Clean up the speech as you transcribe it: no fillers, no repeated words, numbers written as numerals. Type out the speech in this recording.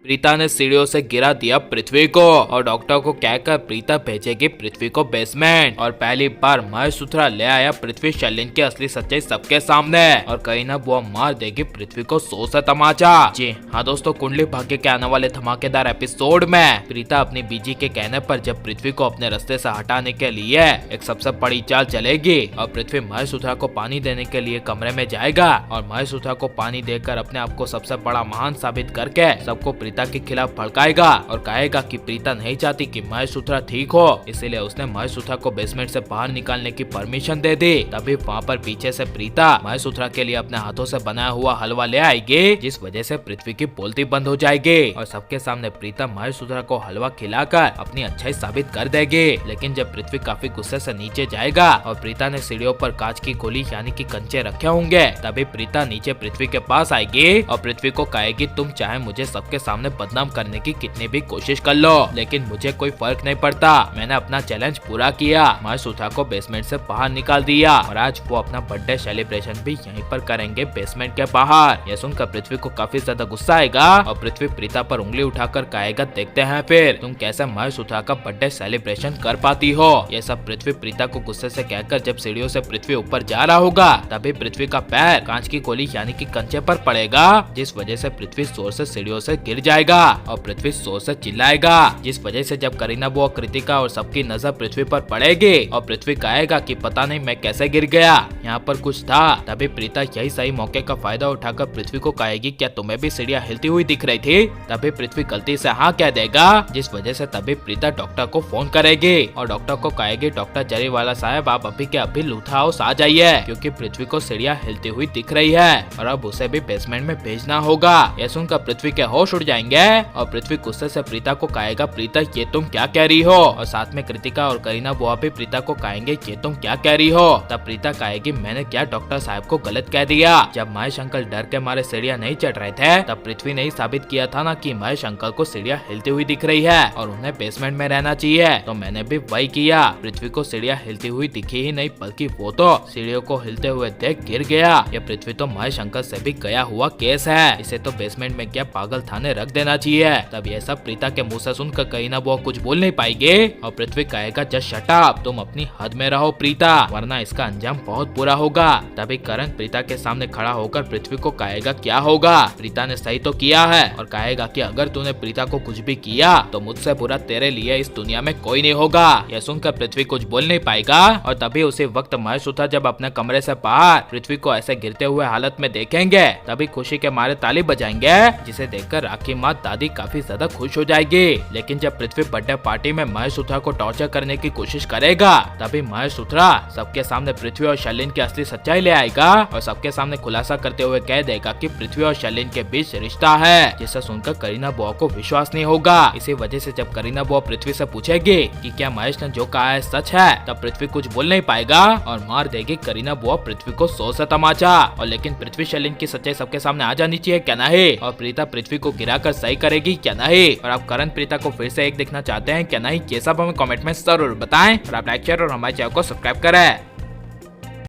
प्रीता ने सीढ़ियों से गिरा दिया पृथ्वी को और डॉक्टर को कहकर प्रीता भेजेगी पृथ्वी को बेसमेंट। और पहली बार मंगलसूत्र ले आया पृथ्वी शैलेंद्र की असली सच्चाई सबके सामने और कहीं ना वो मार देगी पृथ्वी को 100 से तमाचा। जी हाँ दोस्तों, कुंडली भाग्य के आने वाले धमाकेदार एपिसोड में प्रीता अपनी बीजी के कहने पर जब पृथ्वी को अपने रास्ते से हटाने के लिए एक सबसे बड़ी चाल चलेगी और पृथ्वी मंगलसूत्र को पानी देने के लिए कमरे में जाएगा और मंगलसूत्र को पानी देकर अपने आप को सबसे बड़ा महान साबित करके सबको प्रीता के खिलाफ भड़काएगा और कहेगा कि प्रीता नहीं चाहती कि मंगलसूत्र ठीक हो, इसीलिए उसने मंगलसूत्र को बेसमेंट से बाहर निकालने की परमिशन दे दी। तभी वहाँ पर पीछे से प्रीता मंगलसूत्र के लिए अपने हाथों से बनाया हुआ हलवा ले आएगी, जिस वजह से पृथ्वी की बोलती बंद हो जाएगी और सबके सामने प्रीता मंगलसूत्र को हलवा खिलाकर अपनी अच्छाई साबित कर देगी। लेकिन जब पृथ्वी काफी गुस्से से नीचे जाएगा और प्रीता ने सीढ़ियों पर कांच की गोली यानी कि कंचे रखे होंगे, तभी प्रीता नीचे पृथ्वी के पास आएगी और पृथ्वी को कहेगी तुम चाहे मुझे सबके सामने बदनाम करने की कितनी भी कोशिश कर लो, लेकिन मुझे कोई फर्क नहीं पड़ता। मैंने अपना चैलेंज पूरा किया, मंगलसूत्र को बेसमेंट से बाहर निकाल दिया और आज वो अपना बर्थडे सेलिब्रेशन भी यहीं पर करेंगे बेसमेंट के बाहर। यह सुनकर पृथ्वी को काफी ज्यादा गुस्सा आएगा और पृथ्वी प्रीता पर उंगली उठाकर कहेगा देखते हैं फिर तुम कैसे मंगलसूत्र का बर्थडे सेलिब्रेशन कर पाती हो। यह सब पृथ्वी प्रीता को गुस्से से कहकर जब सीढ़ियों से पृथ्वी ऊपर जा रहा होगा, तभी पृथ्वी का पैर कांच की गोली यानी कि कंचे पर पड़ेगा, जिस वजह से पृथ्वी जोर से सीढ़ियों से गिर जाएगा और पृथ्वी जोर से चिल्लाएगा, जिस वजह से जब करीना वो कृतिका और सबकी नजर पृथ्वी पर पड़ेगी और पृथ्वी कहेगा कि पता नहीं मैं कैसे गिर गया, यहाँ पर कुछ था। तभी प्रीता यही सही मौके का फायदा उठाकर पृथ्वी को कहेगी क्या तुम्हें भी सीढ़ियाँ हिलती हुई दिख रही थी। तभी पृथ्वी गलती से हाँ कह देगा, जिस वजह से तभी प्रीता डॉक्टर को फोन करेगी और डॉक्टर को कहेगी डॉक्टर जरीवाला साहब आप अभी के अभी लूथा हाउस आ जाइए, क्योंकि पृथ्वी को सीढ़ियाँ हिलती हुई दिख रही है और अब उसे भी बेसमेंट में भेजना होगा। यह सुनकर पृथ्वी के होश उड़ जाएंगे और पृथ्वी गुस्से से प्रीता को कहेगा प्रीता ये तुम क्या कह रही हो, और साथ में कृतिका और करीना बुआ भी प्रीता को कहेंगे ये तुम क्या कह रही हो। तब प्रीता कहेगी मैंने क्या डॉक्टर साहब को गलत कह दिया, जब महेश अंकल डर के मारे सीढ़ियाँ नहीं चढ़ रहे थे तब पृथ्वी ने ही साबित किया था ना कि महेश अंकल को सीढ़ियाँ हिलती हुई दिख रही है और उन्हें बेसमेंट में रहना चाहिए, तो मैंने भी वही किया। पृथ्वी को सीढ़ियाँ हिलती हुई दिखी ही नहीं बल्कि वो तो सीढ़ियों को हिलते हुए देख गिर गया। ये पृथ्वी तो महेश अंकल से भी गया हुआ केस है, इसे तो बेसमेंट में क्या पागल थाने रख देना चाहिए। तब ये सब प्रीता के मुंह से सुनकर कहीं ना वो कुछ बोल नहीं पाएंगे और पृथ्वी कहेगा जस्ट शट अप, तुम अपनी हद में रहो प्रीता, वरना इसका अंजाम बहुत बुरा होगा। तभी करण प्रीता के सामने खड़ा होकर पृथ्वी को कहेगा क्या होगा, प्रीता ने सही तो किया है, और कहेगा कि अगर तूने प्रीता को कुछ भी किया तो मुझसे बुरा तेरे लिए इस दुनिया में कोई नहीं होगा। यह सुनकर पृथ्वी कुछ बोल नहीं पाएगा और तभी उसी वक्त मंगलसूत्र जब अपने कमरे से बाहर पृथ्वी को ऐसे गिरते हुए हालत में देखेंगे तभी खुशी के मारे ताली बजाएंगे, जिसे देखकर राखी माँ दादी काफी ज्यादा खुश हो जाएगी। लेकिन जब पृथ्वी बर्थडे पार्टी में मंगलसूत्र को टॉर्चर करने की कोशिश करेगा तभी मंगलसूत्र सबके सामने पृथ्वी और शैलेंद्र की असली सच्चाई ले आएगा और सबके सामने खुलासा करते हुए कह देगा कि पृथ्वी और शैलेंद्र के बीच रिश्ता है, जिसे सुनकर करीना बुआ को विश्वास नहीं होगा। इसी वजह से जब करीना बुआ पृथ्वी से पूछेगी कि क्या महेश ने जो कहा है सच है, तब पृथ्वी कुछ बोल नहीं पाएगा और मार देगी करीना बुआ पृथ्वी को 100 से तमाचा। और लेकिन पृथ्वी शैलेंद्र की सच्चाई सबके सामने आ जानी चाहिए क्या नहीं, और प्रीता पृथ्वी को गिराकर सही करेगी क्या नहीं, और आप करण प्रीता को फिर से एक देखना चाहते हैं क्या नहीं, ये सब हमें कमेंट में जरूर बताएं और आप लाइक शेयर और हमारे चैनल को सब्सक्राइब करें।